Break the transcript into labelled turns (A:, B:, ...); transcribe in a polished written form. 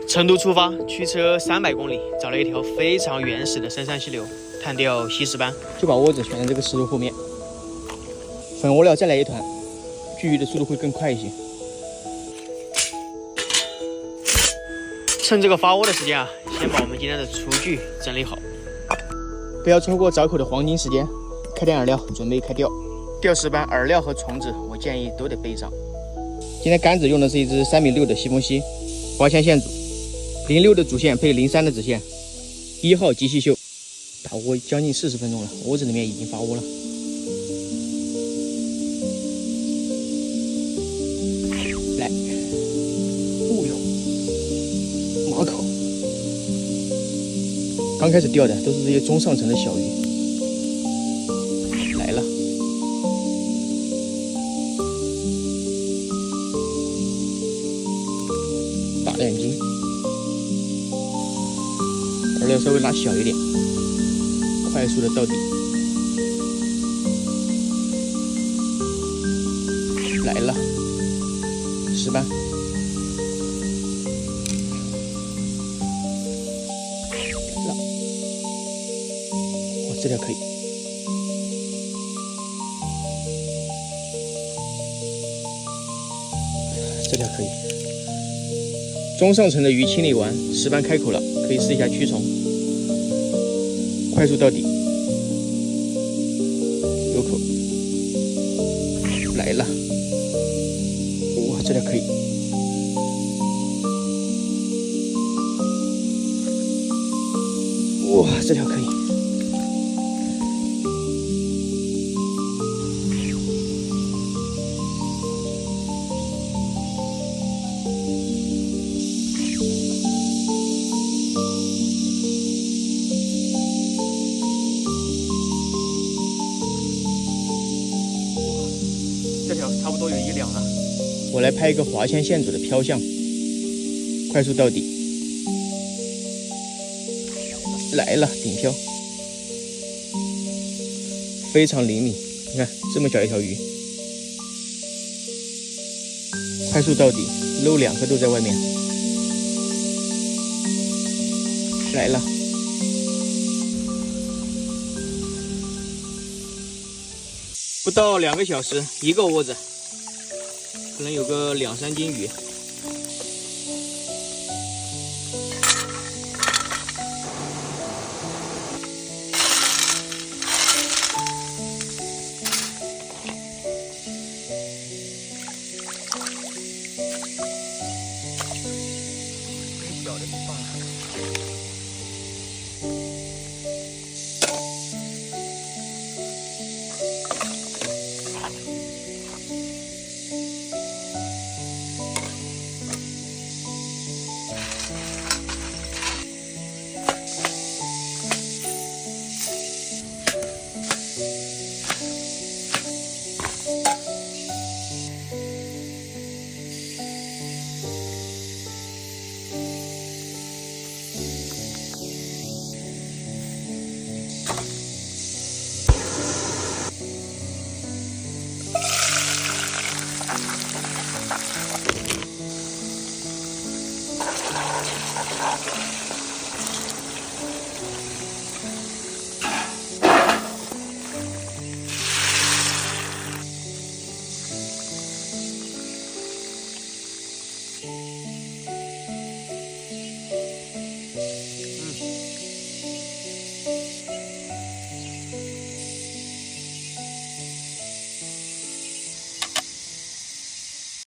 A: 成都出发，驱车300公里，找了一条非常原始的深山溪流，探钓吸石斑。就把窝子选在这个石头后面，粉窝料再来一团，聚鱼的速度会更快一些。趁这个发窝的时间啊，先把我们今天的厨具整理好，不要错过凿口的黄金时间。开点饵料，准备开钓。钓石斑饵料和虫子，我建议都得备上。今天杆子用的是一只3.6米的西风溪，滑线线组，06的主线配03的子线，1号极细绣，打窝将近40分钟了，窝子里面已经发窝了。来，哦呦，马口，刚开始钓的都是这些中上层的小鱼。来了，大眼睛，饵料稍微拉小一点，快速的到底。来了，石斑，来了，哇，这条可以。这条可以，中上层的鱼清理完，石斑开口了，可以试一下驱虫，快速到底，有口，来了，哇，这条可以，哇，这条可以。这条差不多有1两了，我来拍一个滑线线组的飘向，快速到底，来了，顶漂，非常灵敏，你看这么小一条鱼，快速到底，漏2个都在外面，来了。不到2个小时，一个窝子，可能有个2、3斤鱼。小的不放了。